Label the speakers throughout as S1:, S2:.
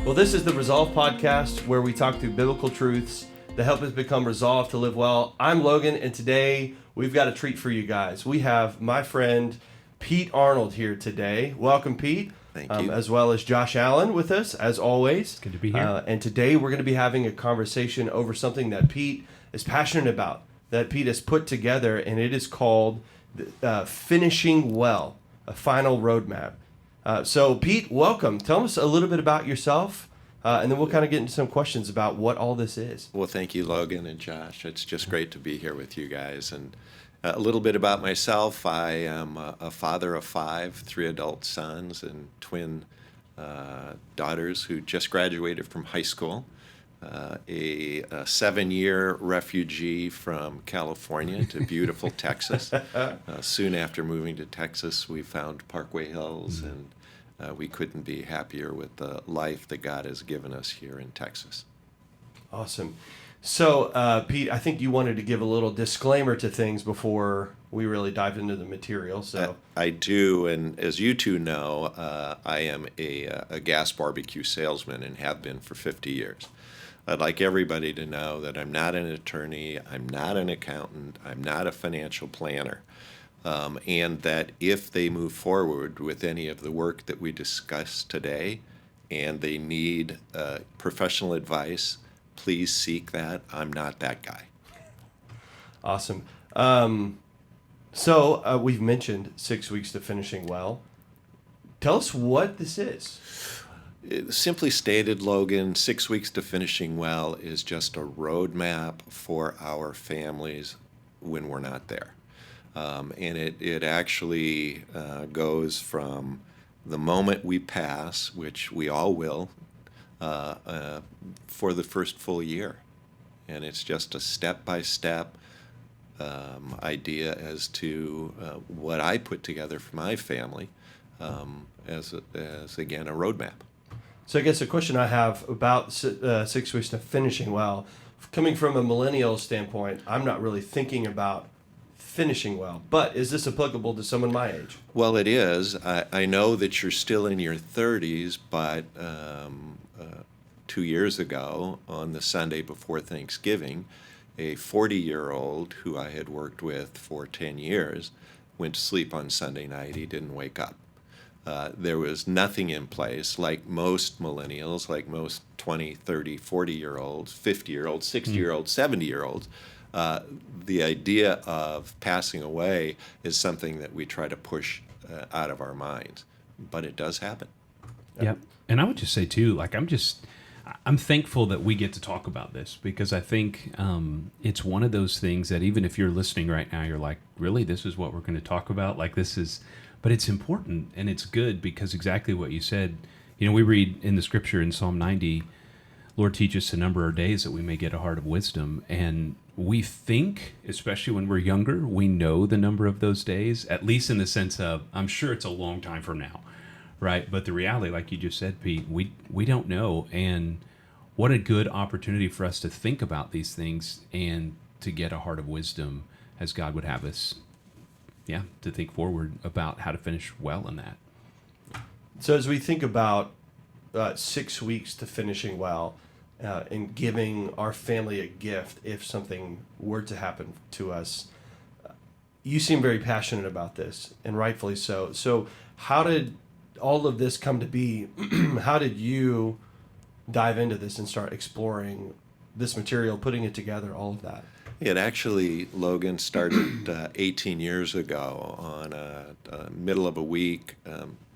S1: Well, this is the Resolve Podcast, where we talk through biblical truths that help us become resolved to live well. I'm Logan, and today we've got a treat for you guys. We have my friend Pete Arnold here today. Welcome, Pete.
S2: Thank you.
S1: As well as Josh Allen with us, as always.
S3: Good to be here.
S1: And today we're going to be having a conversation over something that Pete is passionate about, that Pete has put together, and it is called Finishing Well, a final roadmap. So, Pete, welcome. Tell us a little bit about yourself, and then we'll kind of get into some questions about what all this is.
S2: Well, thank you, Logan and Josh. It's just great to be here with you guys. And a little bit about myself. I am a father of 5, 3 adult sons and twin daughters who just graduated from high school. A 7-year refugee from California to beautiful Texas. Soon after moving to Texas, we found Parkway Hills, and we couldn't be happier with the life that God has given us here in Texas.
S1: Awesome. So, Pete, I think you wanted to give a little disclaimer to things before we really dive into the material. So
S2: I do, and as you two know, I am a gas barbecue salesman and have been for 50 years. I'd like everybody to know that I'm not an attorney, I'm not an accountant, I'm not a financial planner, and that if they move forward with any of the work that we discussed today and they need professional advice, please seek that. I'm not that guy.
S1: awesome. So we've mentioned 6 weeks to finishing well. Tell us what this is.
S2: Simply stated, Logan, 6 weeks to finishing well is just a roadmap for our families when we're not there. And it actually goes from the moment we pass, which we all will, for the first full year. And it's just a step-by-step idea as to what I put together for my family as again, a roadmap.
S1: So I guess the question I have about 6 weeks to finishing well, coming from a millennial standpoint, I'm not really thinking about finishing well. But is this applicable to someone my age?
S2: Well, it is. I know that you're still in your 30s, but 2 years ago, on the Sunday before Thanksgiving, a 40-year-old who I had worked with for 10 years went to sleep on Sunday night. He didn't wake up. There was nothing in place, like most millennials, like most 20, 30, 40-year-olds, 50-year-olds, 60-year-olds, 70-year-olds. The idea of passing away is something that we try to push out of our minds, but it does happen.
S3: Yep. And I would just say, too, I'm thankful that we get to talk about this, because I think it's one of those things that even if you're listening right now, you're like, really, this is what we're going to talk about? But it's important and it's good, because exactly what you said, we read in the scripture in Psalm 90, Lord, teach us to number our days that we may get a heart of wisdom. And we think, especially when we're younger, we know the number of those days, at least in the sense of, I'm sure it's a long time from now, right? But the reality, like you just said, Pete, we don't know. And what a good opportunity for us to think about these things and to get a heart of wisdom as God would have us, to think forward about how to finish well in that.
S1: So as we think about 6 weeks to finishing well, and giving our family a gift if something were to happen to us, you seem very passionate about this, and rightfully so. So how did all of this come to be? How did you dive into this and start exploring this material, putting it together, all of that?
S2: It actually, Logan, started 18 years ago on middle of a week.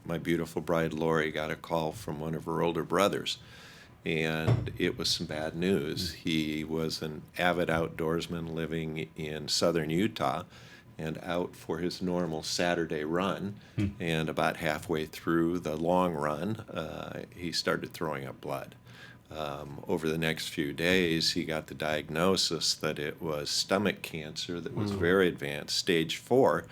S2: My beautiful bride, Lori, got a call from one of her older brothers, and it was some bad news. He was an avid outdoorsman living in southern Utah and out for his normal Saturday run, and about halfway through the long run, he started throwing up blood. Over the next few days, he got the diagnosis that it was stomach cancer that was very advanced, stage 4.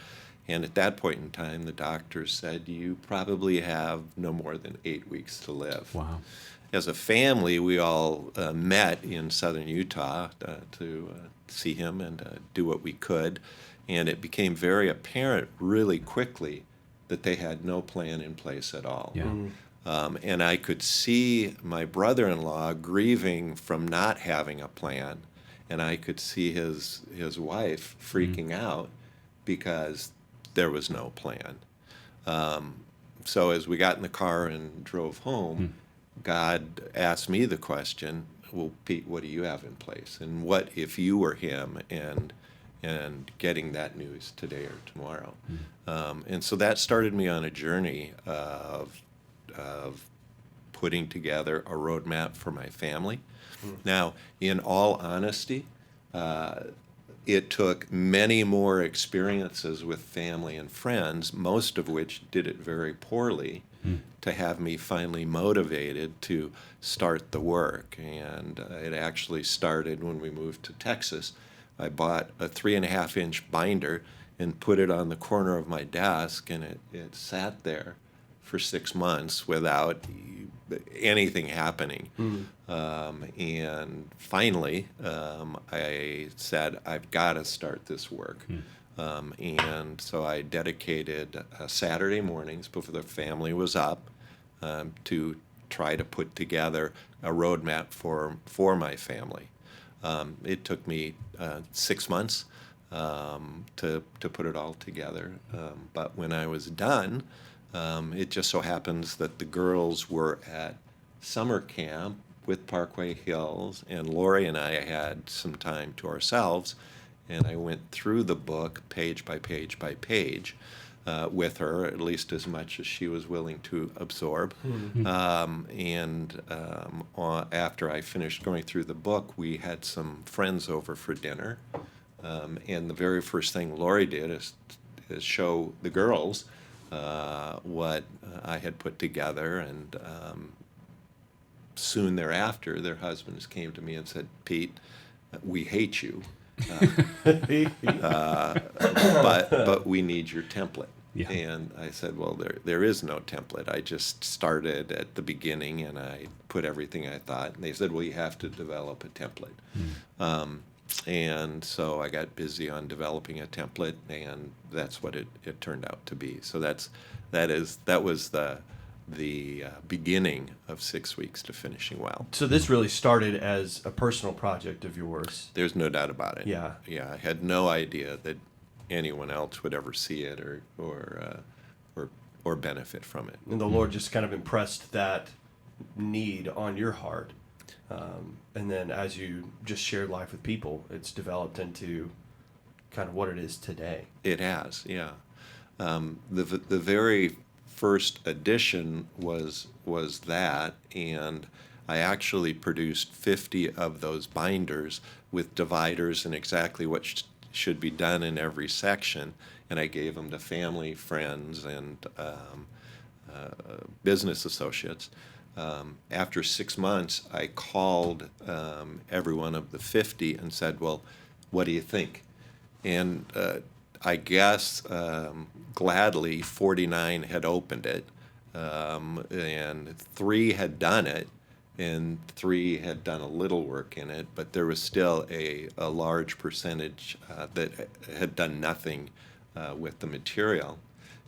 S2: And at that point in time, the doctors said, you probably have no more than 8 weeks to live.
S3: Wow.
S2: As a family, we all met in southern Utah to see him and do what we could. And it became very apparent really quickly that they had no plan in place at all.
S3: Yeah.
S2: And I could see my brother-in-law grieving from not having a plan, and I could see his wife freaking out because there was no plan. So as we got in the car and drove home, God asked me the question, well, Pete, what do you have in place? And what if you were him and getting that news today or tomorrow? And so that started me on a journey of putting together a roadmap for my family. Now, in all honesty, it took many more experiences with family and friends, most of which did it very poorly, to have me finally motivated to start the work. And it actually started when we moved to Texas. I bought a 3.5-inch binder and put it on the corner of my desk, and it sat there for 6 months without anything happening. And finally, I said, I've got to start this work. And so I dedicated Saturday mornings before the family was up to try to put together a roadmap for my family. It took me 6 months to put it all together. But when I was done, it just so happens that the girls were at summer camp with Parkway Hills, and Lori and I had some time to ourselves, and I went through the book page by page by page with her, at least as much as she was willing to absorb. After I finished going through the book, we had some friends over for dinner, and the very first thing Lori did is show the girls what I had put together, and soon thereafter, their husbands came to me and said, Pete, we hate you, but we need your template. Yeah. And I said, well, there is no template. I just started at the beginning, and I put everything I thought. And they said, well, you have to develop a template. And so I got busy on developing a template, and that's what it turned out to be. So that was the beginning of 6 weeks to finishing well.
S1: So this really started as a personal project of yours.
S2: There's no doubt about it.
S1: Yeah.
S2: I had no idea that anyone else would ever see it or benefit from it.
S1: And the Lord just kind of impressed that need on your heart. And then as you just shared life with people, it's developed into kind of what it is today.
S2: It has, yeah. The very first edition was that, and I actually produced 50 of those binders with dividers and exactly what should be done in every section, and I gave them to family, friends, and business associates. After 6 months, I called every one of the 50 and said, well, what do you think? And I guess gladly 49 had opened it, and 3 had done it, and 3 had done a little work in it, but there was still a large percentage that had done nothing with the material.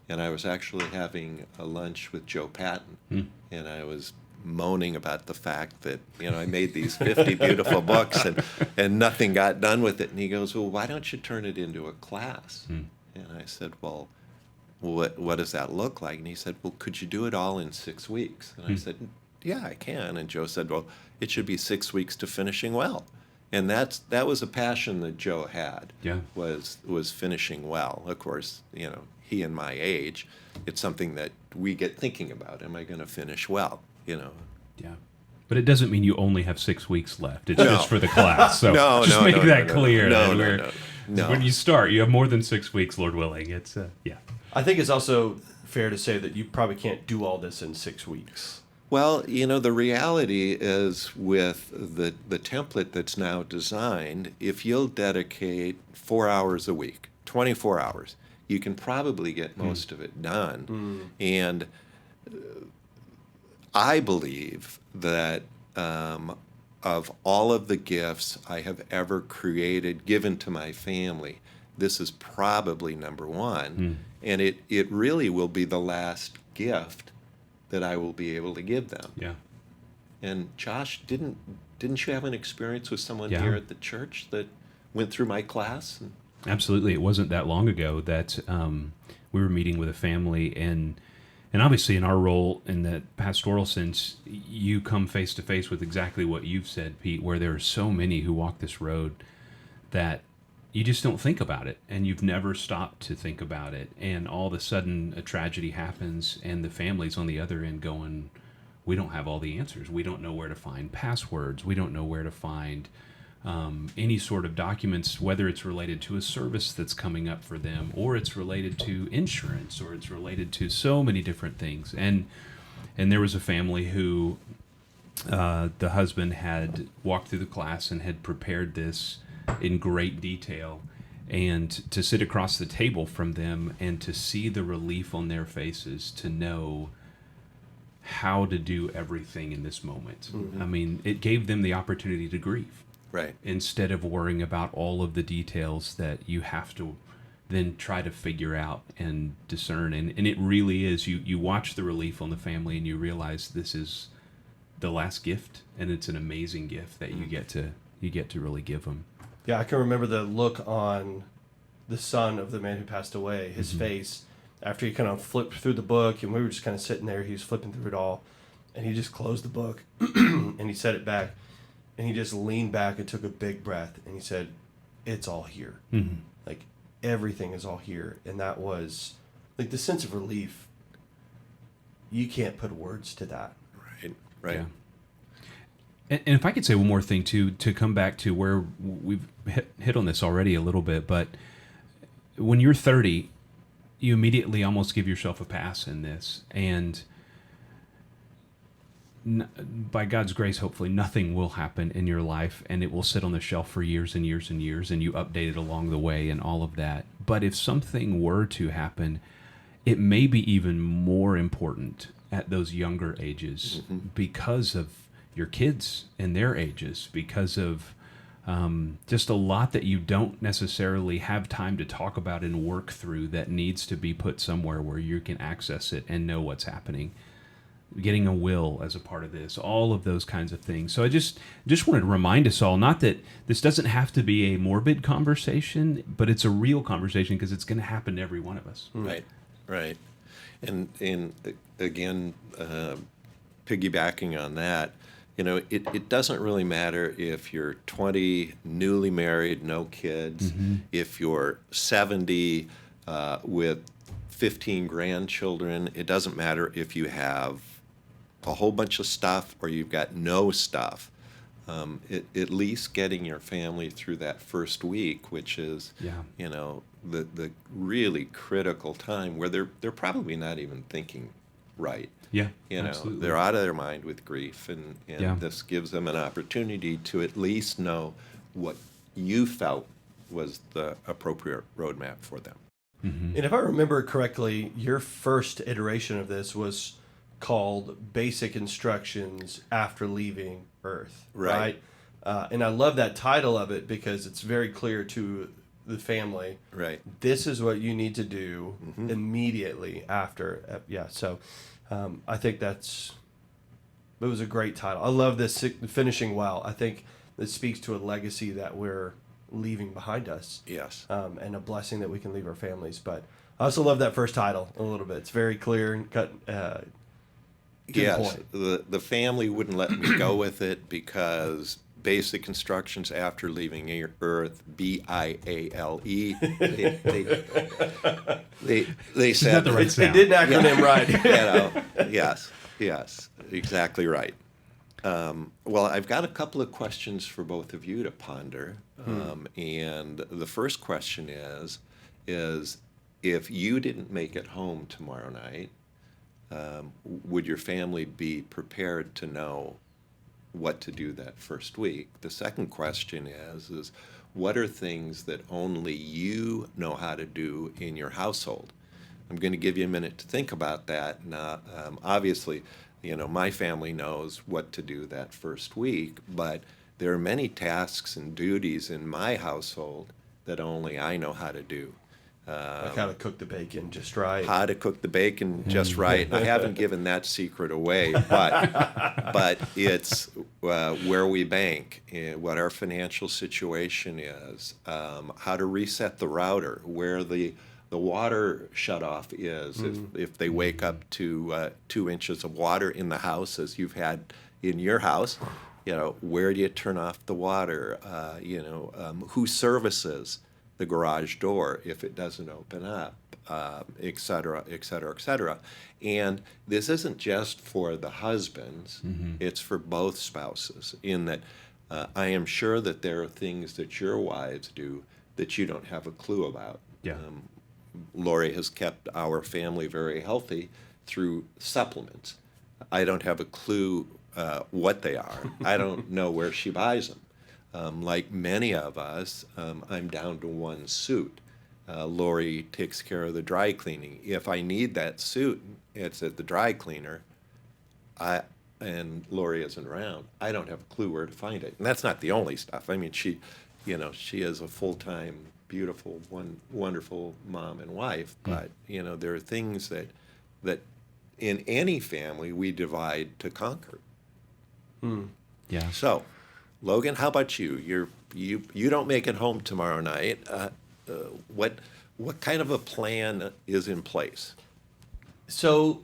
S2: And I was actually having a lunch with Joe Patton, and I was moaning about the fact that, I made these 50 beautiful books and nothing got done with it. And he goes, well, why don't you turn it into a class? And I said, well, what does that look like? And he said, well, could you do it all in 6 weeks? And I said, yeah, I can. And Joe said, well, it should be 6 weeks to finishing well. And that was a passion that Joe had, was finishing well. Of course, he and my age, it's something that we get thinking about. Am I going to finish well?
S3: Yeah. But it doesn't mean you only have 6 weeks left. It's just for the class. So make that clear.
S2: No.
S3: When you start, you have more than 6 weeks, Lord willing. It's,
S1: I think it's also fair to say that you probably can't do all this in 6 weeks.
S2: Well, the reality is with the template that's now designed, if you'll dedicate 4 hours a week, 24 hours, you can probably get most of it done. And I believe that of all of the gifts I have ever created, given to my family, this is probably number one. And it really will be the last gift that I will be able to give them.
S3: Yeah.
S2: And Josh, didn't you have an experience with someone
S3: Yeah.
S2: here at the church that went through my class? And,
S3: Absolutely. It wasn't that long ago that we were meeting with a family, and obviously in our role in the pastoral sense, you come face to face with exactly what you've said, Pete, where there are so many who walk this road that you just don't think about it, and you've never stopped to think about it. And all of a sudden a tragedy happens, and the family's on the other end going, we don't have all the answers. We don't know where to find passwords. We don't know where to find any sort of documents, whether it's related to a service that's coming up for them, or it's related to insurance, or it's related to so many different things. And there was a family who the husband had walked through the class and had prepared this in great detail, and to sit across the table from them and to see the relief on their faces, to know how to do everything in this moment. I mean, it gave them the opportunity to grieve.
S2: right.
S3: Instead of worrying about all of the details that you have to then try to figure out and discern. And it really is, you watch the relief on the family and you realize this is the last gift, and it's an amazing gift that you get to really give them.
S1: Yeah, I can remember the look on the son of the man who passed away, his face, after he kind of flipped through the book, and we were just kind of sitting there. He was flipping through it all, and he just closed the book, and he set it back, and he just leaned back and took a big breath, and he said, "It's all here. Like, everything is all here." And that was, like, the sense of relief. You can't put words to that.
S2: Right, right.
S3: Yeah. And if I could say one more thing too, to come back to where we've hit on this already a little bit, but when you're 30, you immediately almost give yourself a pass in this, and by God's grace, hopefully nothing will happen in your life, and it will sit on the shelf for years and years and years, and you update it along the way and all of that. But if something were to happen, it may be even more important at those younger ages because of your kids and their ages, because of just a lot that you don't necessarily have time to talk about and work through that needs to be put somewhere where you can access it and know what's happening. Getting a will as a part of this, all of those kinds of things. So I just wanted to remind us all, not that this doesn't have to be a morbid conversation, but it's a real conversation because it's going to happen to every one of us.
S2: Right, right. And again, piggybacking on that, you know, it doesn't really matter if you're 20, newly married, no kids, if you're 70 with 15 grandchildren. It doesn't matter if you have a whole bunch of stuff or you've got no stuff. At least getting your family through that first week, which is, you know, the really critical time where they're probably not even thinking right.
S3: Yeah,
S2: You know,
S3: absolutely.
S2: they're out of their mind with grief, and this gives them an opportunity to at least know what you felt was the appropriate roadmap for them.
S1: And if I remember correctly, your first iteration of this was called Basic Instructions After Leaving Earth,
S2: Right.
S1: And I love that title of it because it's very clear to the family.
S2: Right.
S1: This is what you need to do immediately after. So I think it was a great title. I love this, Finishing Well. I think it speaks to a legacy that we're leaving behind us.
S2: Yes.
S1: And a blessing that we can leave our families. But I also love that first title a little bit. It's very clear and cut. To the
S2: Yes.
S1: point.
S2: The family wouldn't let me go with it because Basic Instructions After Leaving Earth, BIALE. They said
S3: not the right
S1: It did an acronym right.
S2: you know, yes, exactly right. Well, I've got a couple of questions for both of you to ponder. And the first question is if you didn't make it home tomorrow night, would your family be prepared to know what to do that first week? The second question is what are things that only you know how to do in your household? I'm going to give you a minute to think about that. Now, obviously, you know, my family knows what to do that first week, but there are many tasks and duties in my household that only I know how to do.
S1: Like how to cook the bacon just right.
S2: How to cook the bacon just right. I haven't given that secret away, but it's where we bank, what our financial situation is, how to reset the router, where the water shutoff is, if they wake up to 2 inches of water in the house, as you've had in your house, where do you turn off the water? Who services the garage door if it doesn't open up, et cetera, et cetera, et cetera. And this isn't just for the husbands, it's for both spouses, in that I am sure that there are things that your wives do that you don't have a clue about.
S3: Yeah.
S2: Lori has kept our family very healthy through supplements. I don't have a clue what they are. I don't know where she buys them. Like many of us, I'm down to one suit. Lori takes care of the dry cleaning. If I need that suit, it's at the dry cleaner, and Lori isn't around, I don't have a clue where to find it. And that's not the only stuff. I mean, she is a full-time, beautiful, wonderful mom and wife. But there are things that in any family we divide to conquer.
S3: Yeah.
S2: So, Logan, how about you? You don't make it home tomorrow night. What kind of a plan is in place?
S1: So,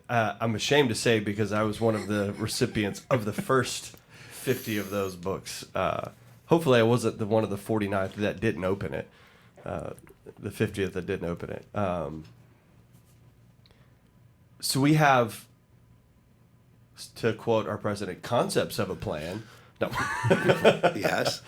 S1: I'm ashamed to say, because I was one of the recipients of the first 50 of those books. Hopefully I wasn't one of the 49th that didn't open it. The 50th that didn't open it. So we have, to quote our president, concepts of a plan. No.
S2: Yes.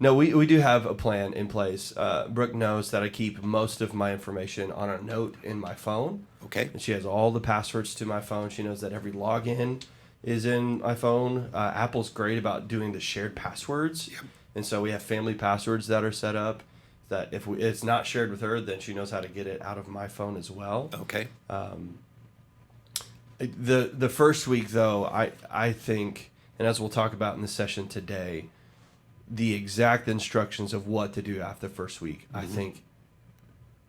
S1: No, we do have a plan in place. Brooke knows that I keep most of my information on a note in my phone.
S2: Okay.
S1: And she has all the passwords to my phone. She knows that every login is in my phone. Apple's great about doing the shared passwords.
S2: Yep. And
S1: so we have family passwords that are set up that if it's not shared with her, then she knows how to get it out of my phone as well.
S2: Okay.
S1: The first week, though, I think, and as we'll talk about in the session today, the exact instructions of what to do after the first week, I think,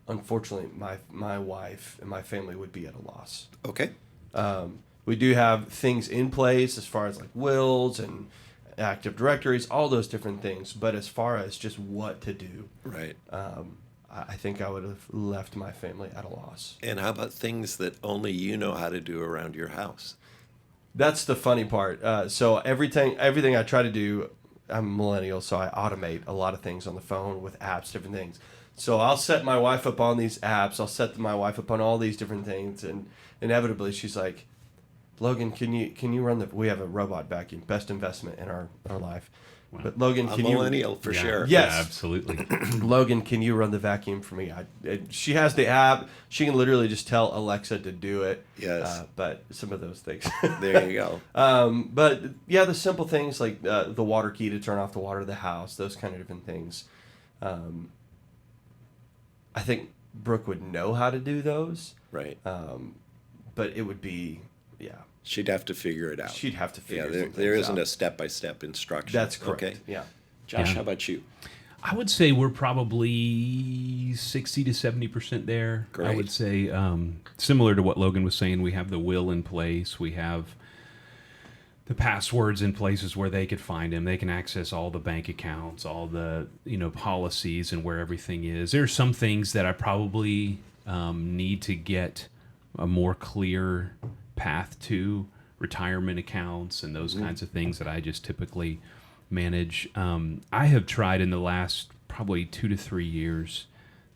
S1: unfortunately, my wife and my family would be at a loss.
S2: Okay.
S1: We do have things in place as far as like wills and active directories, all those different things. But as far as just what to do,
S2: Right.
S1: I think I would have left my family at a loss.
S2: And how about things that only you know how to do around your house?
S1: That's the funny part. So everything I try to do, I'm a millennial, so I automate a lot of things on the phone with apps, different things. So I'll set my wife up on these apps. I'll set my wife up on all these different things, and inevitably she's like, "Logan, can you run we have a robot vacuum, best investment in our life."
S3: Wow.
S1: But Logan,
S2: A
S1: can you?
S2: millennial for sure.
S1: Yes.
S3: Yeah, absolutely.
S1: Logan, can you run the vacuum for me? She has the app. She can literally just tell Alexa to do it.
S2: Yes.
S1: But some of those things.
S2: There you go.
S1: But yeah, the simple things like the water key to turn off the water of the house, those kind of different things. I think Brooke would know how to do those.
S2: Right.
S1: But it would be, yeah.
S2: She'd have to figure it out.
S1: She'd have to figure
S2: Yeah,
S1: some
S2: there
S1: things
S2: isn't
S1: out.
S2: a step-by-step instruction.
S1: That's correct.
S2: Okay.
S1: Yeah.
S2: Josh,
S3: Yeah.
S2: how about you?
S3: I would say we're probably 60 to 70% there. I
S2: Great.
S3: would say similar to what Logan was saying, we have the will in place. We have the passwords in places where they could find them. They can access all the bank accounts, all the policies, and where everything is. There are some things that I probably need to get a more clear path to, retirement accounts and those kinds of things that I just typically manage. I have tried in the last probably 2 to 3 years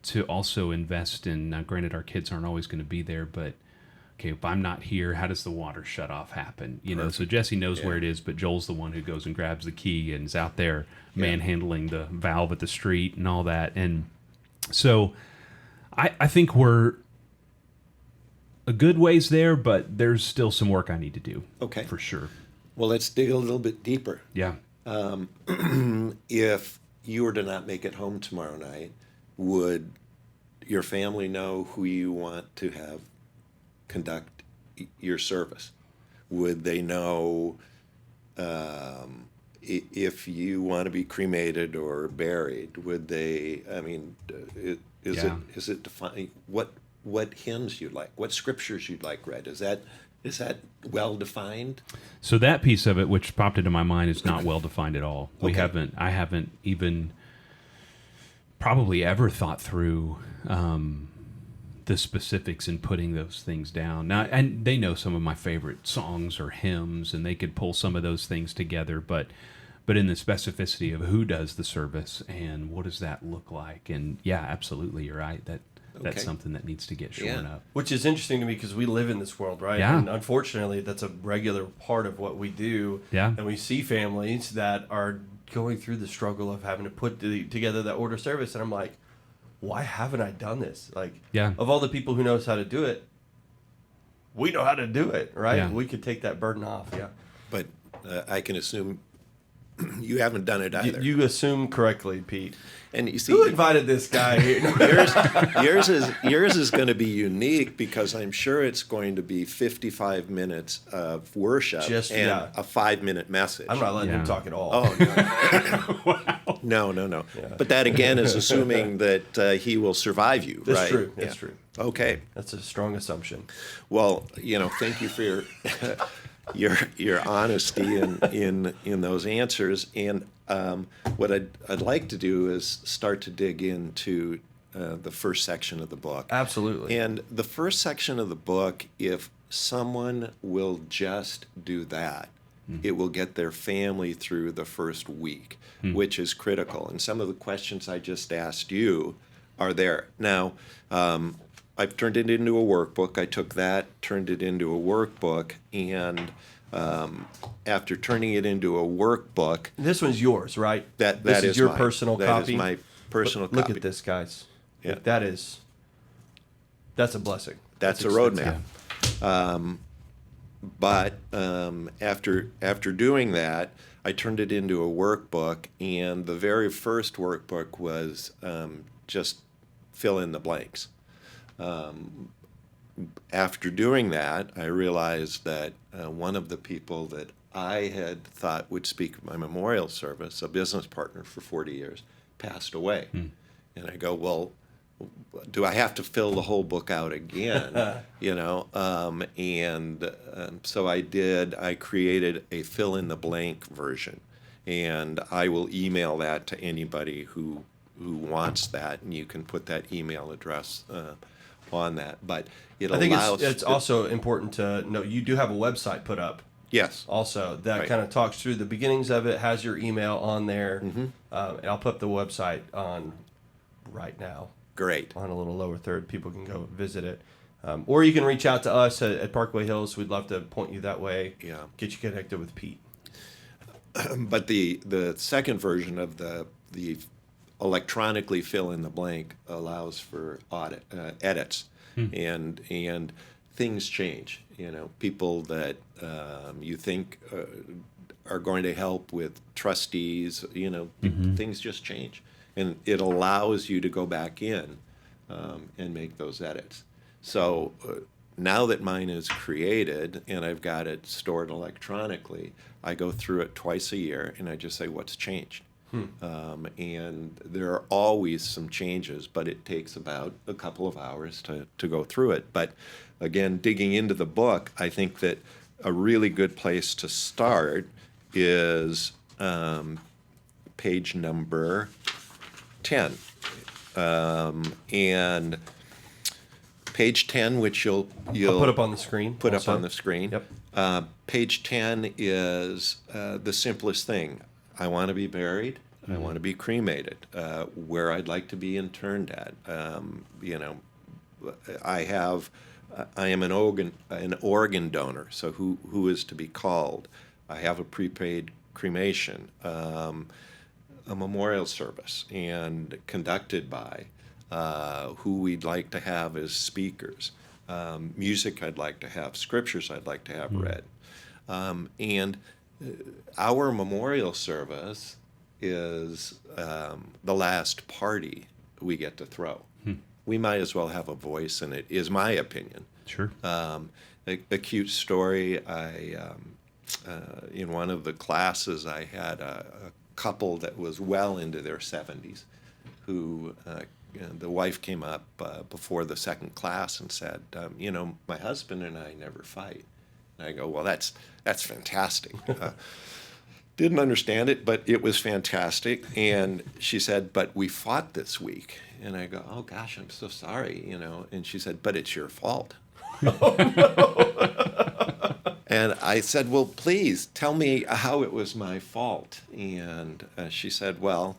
S3: to also invest in, now granted our kids aren't always going to be there, but okay, if I'm not here, how does the water shut off happen? So Jesse knows where it is, but Joel's the one who goes and grabs the key and is out there manhandling the valve at the street and all that. And so I think we're a good ways there, but there's still some work I need to do.
S2: Okay.
S3: For sure.
S2: Well, let's dig a little bit deeper.
S3: Yeah.
S2: If you were to not make it home tomorrow night, would your family know who you want to have conduct your service? Would they know if you want to be cremated or buried, would they? I mean, is it defined? What hymns you'd like? What scriptures you'd like read? Is that well defined?
S3: So that piece of it, which popped into my mind, is not well defined at all.
S2: Okay.
S3: I haven't even probably ever thought through the specifics in putting those things down. Now, and they know some of my favorite songs or hymns, and they could pull some of those things together, but in the specificity of who does the service and what does that look like, and yeah, absolutely, you're right. That's
S2: Okay.
S3: something that needs to get shorn up.
S1: Which is interesting to me because we live in this world, right?
S3: Yeah.
S1: And unfortunately, that's a regular part of what we do.
S3: Yeah.
S1: And we see families that are going through the struggle of having to put together that order service. And I'm like, why haven't I done this? Like,
S3: Yeah.
S1: of all the people who knows how to do it, we know how to do it, right?
S3: Yeah.
S1: We could take that burden off. Yeah.
S2: But I can assume you haven't done it either.
S1: You assume correctly, Pete.
S2: And you see,
S1: Who invited this guy here?
S2: yours is going to be unique because I'm sure it's going to be 55 minutes of worship
S1: Just-
S2: and
S1: yeah.
S2: a 5-minute message.
S1: I'm not letting
S3: Yeah.
S1: him talk at all.
S2: Oh no. No. But that again is assuming that he will survive you,
S1: That's
S2: right?
S1: true. That's
S2: Yeah.
S1: true.
S2: Okay.
S1: That's a strong assumption.
S2: Well, thank you for your honesty in those answers. And what I'd like to do is start to dig into the first section of the book.
S1: Absolutely.
S2: And the first section of the book, if someone will just do that, it will get their family through the first week, which is critical. And some of the questions I just asked you are there. Now, I've turned it into a workbook. I took that, turned it into a workbook, and after turning it into a workbook,
S1: This one's yours, right?
S2: that
S1: This is your
S2: mine.
S1: personal copy.
S2: That is my personal
S1: Look
S2: copy.
S1: at this, guys.
S2: Yeah.
S1: That's a blessing.
S2: That's a
S1: extensive.
S2: roadmap. But after doing that, I turned it into a workbook, and the very first workbook was just fill in the blanks. After doing that, I realized that one of the people that I had thought would speak at my memorial service, a business partner for 40 years, passed away. And I go, well, do I have to fill the whole book out again? So I did. I created a fill in the blank version, and I will email that to anybody who wants that, and you can put that email address on that. But it
S1: I think
S2: allows.
S1: it's also important to know you do have a website put up
S2: Yes.
S1: also that
S2: Right.
S1: kind of talks through the beginnings of it, has your email on there.
S2: Mm-hmm.
S1: And I'll put the website on right now
S2: Great.
S1: on a little lower third. People can go visit it. Or you can reach out to us at Parkway Hills. We'd love to point you that way.
S2: Yeah.
S1: Get you connected with Pete.
S2: But the second version of the electronically fill in the blank allows for edits, and things change. People that you think are going to help with trustees. Things just change, and it allows you to go back in and make those edits. So now that mine is created and I've got it stored electronically, I go through it twice a year and I just say, what's changed? And there are always some changes, but it takes about a couple of hours to go through it. But again, digging into the book, I think that a really good place to start is page number 10. And page 10, which you'll
S1: I'll put up on the screen.
S2: put
S1: also.
S2: up on the screen.
S1: Yep.
S2: Page 10 is the simplest thing. I want to be buried. I want to be cremated. Where I'd like to be interned at. I am an organ donor. So who is to be called? I have a prepaid cremation, a memorial service, and conducted by who we'd like to have as speakers. Music I'd like to have, scriptures I'd like to have read. And our memorial service is the last party we get to throw. We might as well have a voice in it, is my opinion.
S3: Sure.
S2: A cute story, I in one of the classes, I had a couple that was well into their 70s who the wife came up before the second class and said, my husband and I never fight. And I go, well, that's fantastic. Didn't understand it, but it was fantastic. And she said, but we fought this week. And I go, oh gosh, I'm so sorry, And she said, but it's your fault. And I said, well, please tell me how it was my fault. And she said, well,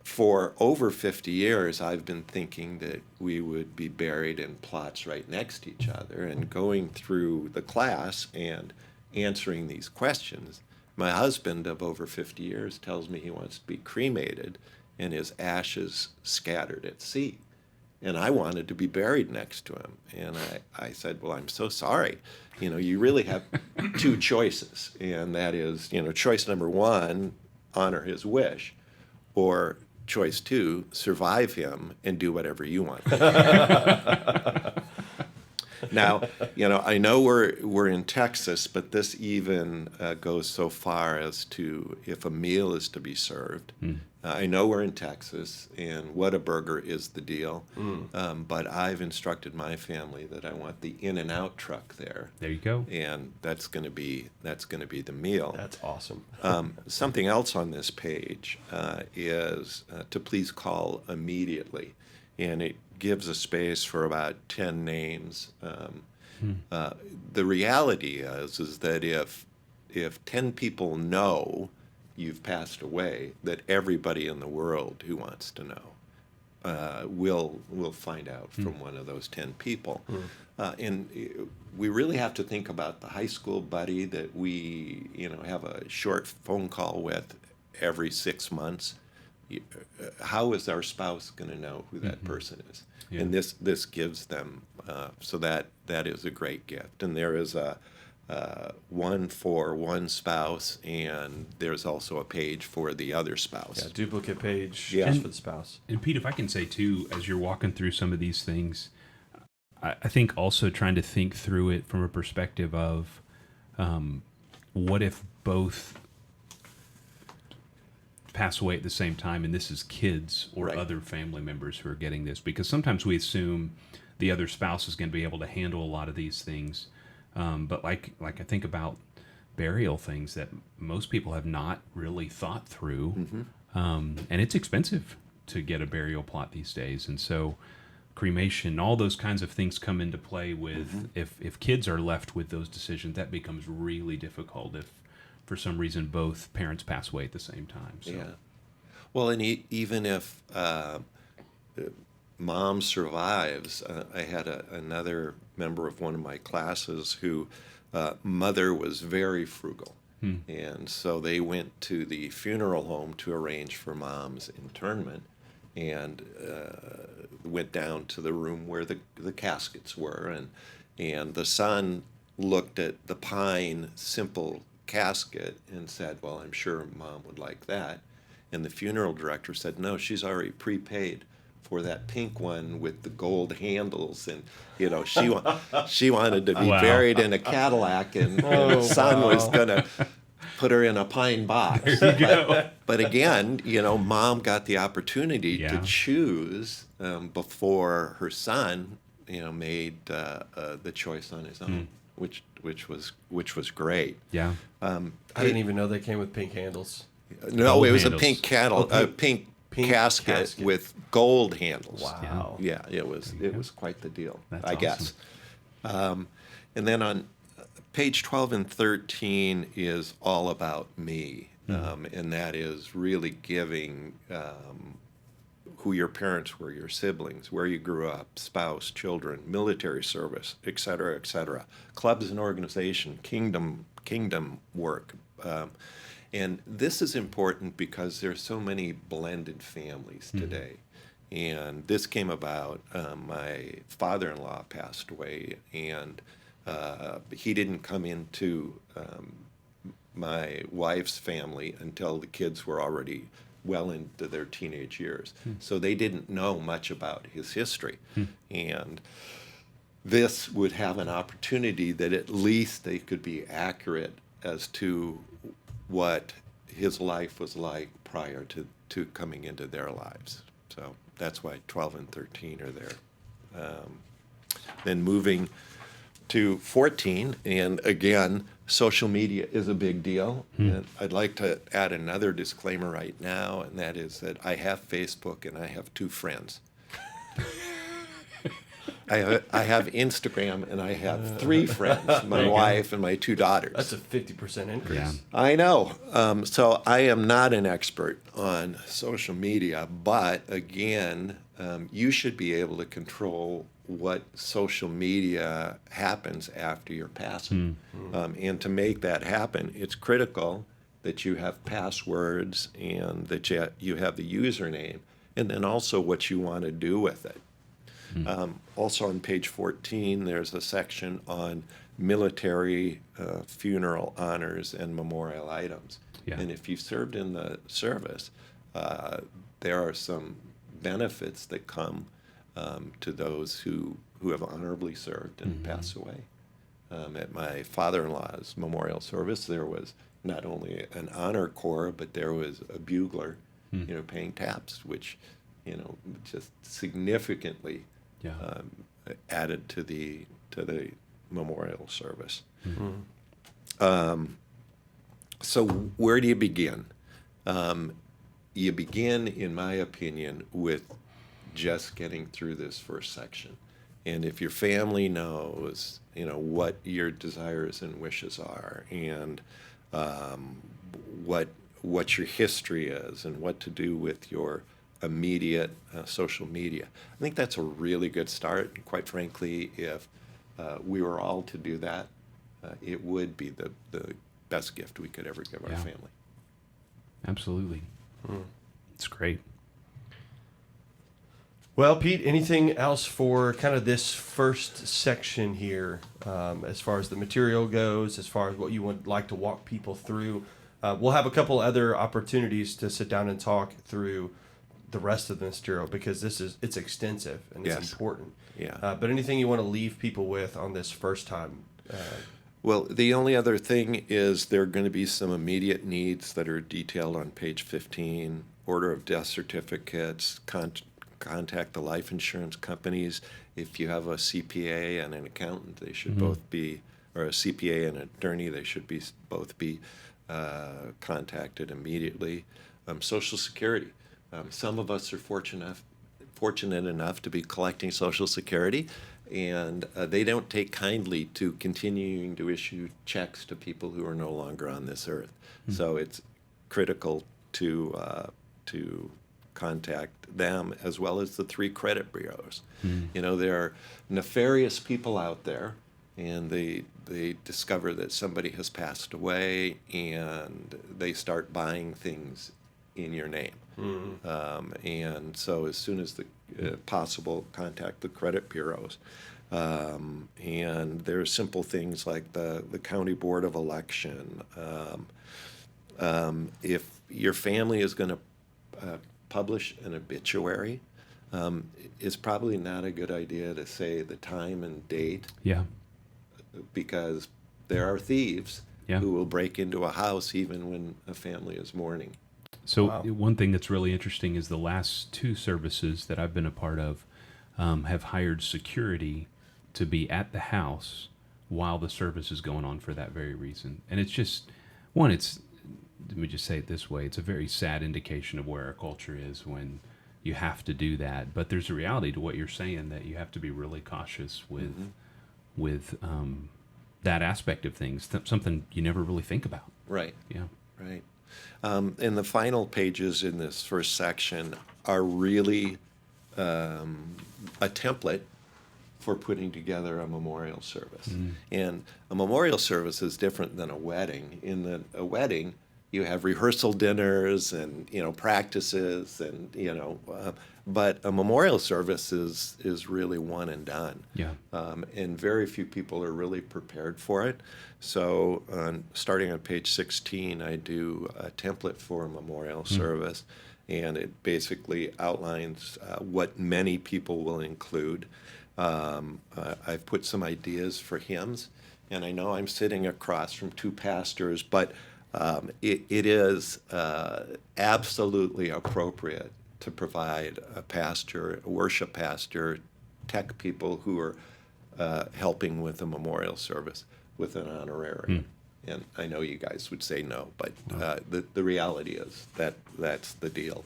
S2: for over 50 years, I've been thinking that we would be buried in plots right next to each other. And going through the class and answering these questions, my husband of over 50 years tells me he wants to be cremated and his ashes scattered at sea. And I wanted to be buried next to him. And I said, well, I'm so sorry. You really have two choices. And that is, choice number one, honor his wish. Or choice two, survive him and do whatever you want. Now, I know we're in Texas, but this even goes so far as to if a meal is to be served. I know we're in Texas, and Whataburger is the deal. But I've instructed my family that I want the In-N-Out truck there.
S3: There you go.
S2: And that's going to be the meal.
S1: That's awesome.
S2: Something else on this page is to please call immediately, and it gives a space for about 10 names. The reality is that if 10 people know you've passed away, that everybody in the world who wants to know will find out from one of those 10 people. And we really have to think about the high school buddy that we have a short phone call with every 6 months. How is our spouse going to know who that person is? Yeah. And this gives them, so that is a great gift. And there is a one for one spouse, and there's also a page for the other spouse.
S1: Yeah, duplicate page
S2: Yeah.
S1: just for the spouse.
S3: And Pete, if I can say too, as you're walking through some of these things, I think also trying to think through it from a perspective of what if both pass away at the same time, and this is kids or
S2: Right.
S3: other family members who are getting this, because sometimes we assume the other spouse is going to be able to handle a lot of these things, but like I think about burial things that most people have not really thought through, and it's expensive to get a burial plot these days, and so cremation, all those kinds of things come into play with if kids are left with those decisions, that becomes really difficult if for some reason both parents pass away at the same time. So.
S2: Yeah. Well, and even if mom survives, I had another member of one of my classes who mother was very frugal. And so they went to the funeral home to arrange for mom's internment, and went down to the room where the caskets were. And the son looked at the pine simple casket and said, well, I'm sure mom would like that. And the funeral director said, no, she's already prepaid for that pink one with the gold handles. And, she wanted to be
S3: Wow.
S2: buried in a Cadillac, and the son was going to put her in a pine box.
S3: There you go.
S2: But again, mom got the opportunity
S3: Yeah.
S2: to choose before her son, made the choice on his own, which was great.
S3: Yeah.
S1: I didn't even know they came with pink handles.
S2: No,
S3: Gold
S2: it was
S3: handles.
S2: a pink casket with gold handles.
S1: Wow.
S2: Yeah, it was quite the deal,
S3: That's
S2: I guess. And then on page 12 and 13 is all about me, and that is really giving who your parents were, your siblings, where you grew up, spouse, children, military service, et cetera, clubs and organization, kingdom work. And this is important because there's so many blended families today. And this came about, my father-in-law passed away, and he didn't come into my wife's family until the kids were already well into their teenage years. So they didn't know much about his history. And this would have an opportunity that at least they could be accurate as to what his life was like prior to coming into their lives. So that's why 12 and 13 are there. Then moving to 14, and again, social media is a big deal. And I'd like to add another disclaimer right now, and that is that I have Facebook and I have 2 friends. I have Instagram and I have 3 friends, my wife and my 2 daughters.
S1: That's a 50% increase.
S3: Yeah.
S2: I know. So I am not an expert on social media, but again, you should be able to control what social media happens after your passing. And to make that happen, it's critical that you have passwords and that you have the username, and then also what you want to do with it. Also on page 14, there's a section on military funeral honors and memorial items.
S3: Yeah.
S2: And if you served in the service, there are some benefits that come to those who have honorably served and pass away. At my father-in-law's memorial service, there was not only an honor corps, but there was a bugler, paying taps, which, just significantly added to the memorial service. So where do you begin? You begin, in my opinion, with just getting through this first section. And if your family knows, what your desires and wishes are, and what your history is, and what to do with your immediate social media, I think that's a really good start. And quite frankly, if we were all to do that, it would be the best gift we could ever give our family.
S3: Absolutely. It's great.
S1: Well, Pete, anything else for kind of this first section here, as far as the material goes, as far as what you would like to walk people through? We'll have a couple other opportunities to sit down and talk through the rest of the material, because it's extensive and it's important.
S2: Yeah.
S1: But anything you want to leave people with on this first time?
S2: Well, the only other thing is there are going to be some immediate needs that are detailed on page 15, order of death certificates, contact the life insurance companies. If you have a CPA and an accountant, they should both be, or a CPA and an attorney, they should both be contacted immediately. Social Security. Some of us are fortunate enough to be collecting Social Security, and they don't take kindly to continuing to issue checks to people who are no longer on this earth. So it's critical to contact them, as well as the 3 credit bureaus. There are nefarious people out there, and they discover that somebody has passed away, and they start buying things in your name. And so as soon as possible, contact the credit bureaus. And there are simple things like the County Board of Election. If your family is going to publish an obituary, it's probably not a good idea to say the time and date.
S3: Yeah.
S2: Because there are thieves who will break into a house even when a family is mourning.
S3: So one thing that's really interesting is the last 2 services that I've been a part of have hired security to be at the house while the service is going on for that very reason. And it's just, let me just say it this way, it's a very sad indication of where our culture is when you have to do that. But there's a reality to what you're saying, that you have to be really cautious with that aspect of things, something you never really think about.
S2: Right.
S3: Yeah.
S2: Right. And the final pages in this first section are really a template for putting together a memorial service. And a memorial service is different than a wedding. In that a wedding, you have rehearsal dinners and practices and but a memorial service is really one and done.
S3: Yeah.
S2: And very few people are really prepared for it. So starting on page 16, I do a template for a memorial service, and it basically outlines what many people will include. I've put some ideas for hymns, and I know I'm sitting across from two pastors, but it is absolutely appropriate to provide a pastor, a worship pastor, tech people who are helping with a memorial service with an honorarium. And I know you guys would say no, but the reality is that's the deal.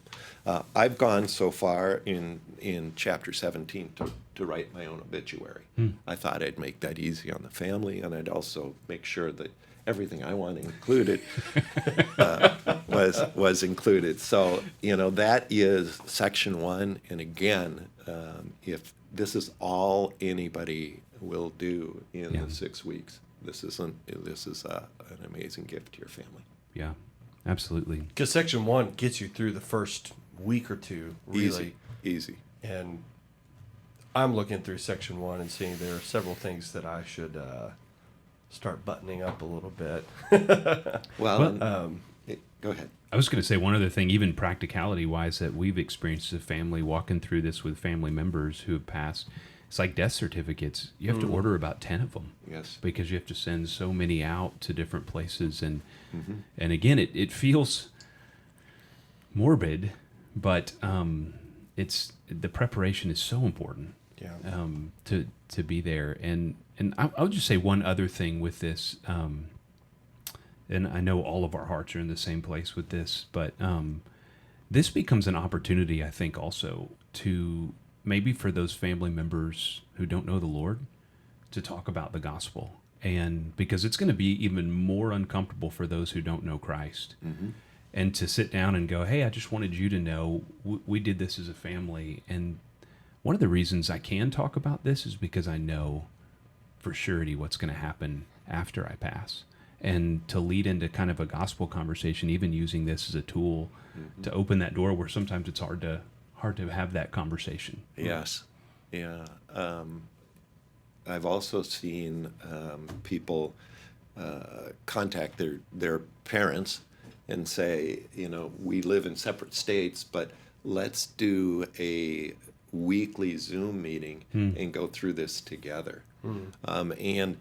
S2: I've gone so far in chapter 17 to write my own obituary. I thought I'd make that easy on the family, and I'd also make sure that everything I want included was included. So, that is section 1. And again, if this is all anybody will do in the 6 weeks, this is an amazing gift to your family.
S3: Yeah, absolutely.
S1: Because section 1 gets you through the first week or two, really.
S2: Easy.
S1: And I'm looking through section 1 and seeing there are several things that I should start buttoning up a little bit.
S2: Go ahead.
S3: I was going to say one other thing, even practicality-wise, that we've experienced as a family, walking through this with family members who have passed. It's like death certificates. You have to order about 10 of them.
S2: Yes.
S3: Because you have to send so many out to different places. And again, it feels morbid, but it's the preparation is so important.
S1: Yeah.
S3: To be there. And I'll just say one other thing with this, and I know all of our hearts are in the same place with this, but this becomes an opportunity, I think, also to maybe for those family members who don't know the Lord to talk about the gospel. And because it's going to be even more uncomfortable for those who don't know Christ. And to sit down and go, hey, I just wanted you to know we did this as a family. And one of the reasons I can talk about this is because I know for surety what's going to happen after I pass. And to lead into kind of a gospel conversation, even using this as a tool to open that door where sometimes it's hard to have that conversation.
S2: Yes. Yeah. I've also seen people contact their parents and say, we live in separate states, but let's do a weekly Zoom meeting and go through this together. And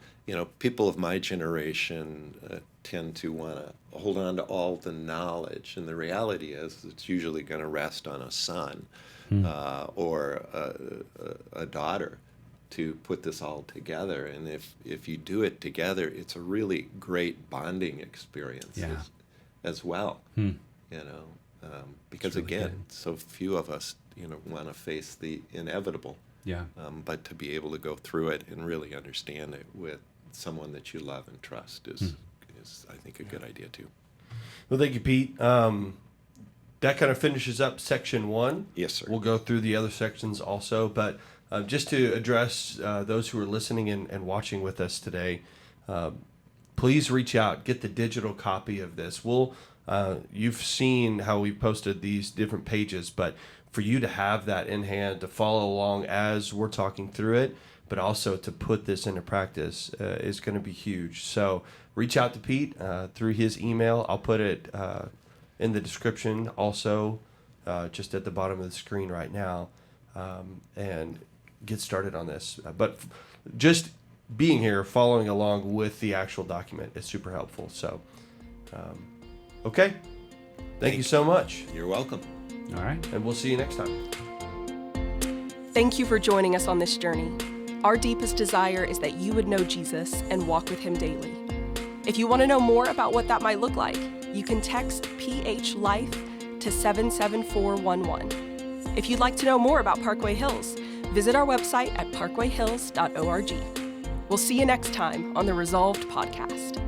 S2: people of my generation tend to want to hold on to all the knowledge, and the reality is it's usually going to rest on a son or a daughter to put this all together. And if you do it together, it's a really great bonding experience as well. Because really again, so few of us want to face the inevitable.
S3: Yeah.
S2: But to be able to go through it and really understand it with someone that you love and trust is I think, a good idea too.
S1: Well, thank you, Pete. That kind of finishes up section 1.
S2: Yes, sir.
S1: We'll go through the other sections also, but just to address those who are listening and watching with us today, please reach out, get the digital copy of this. You've seen how we posted these different pages, but for you to have that in hand, to follow along as we're talking through it, but also to put this into practice is going to be huge. So reach out to Pete through his email. I'll put it in the description also, just at the bottom of the screen right now, and get started on this. But just being here, following along with the actual document is super helpful. So, okay. Thank you so much.
S2: You're welcome.
S3: All right.
S1: And we'll see you next time.
S4: Thank you for joining us on this journey. Our deepest desire is that you would know Jesus and walk with him daily. If you want to know more about what that might look like, you can text PH Life to 77411. If you'd like to know more about Parkway Hills, visit our website at parkwayhills.org. We'll see you next time on the Resolved Podcast.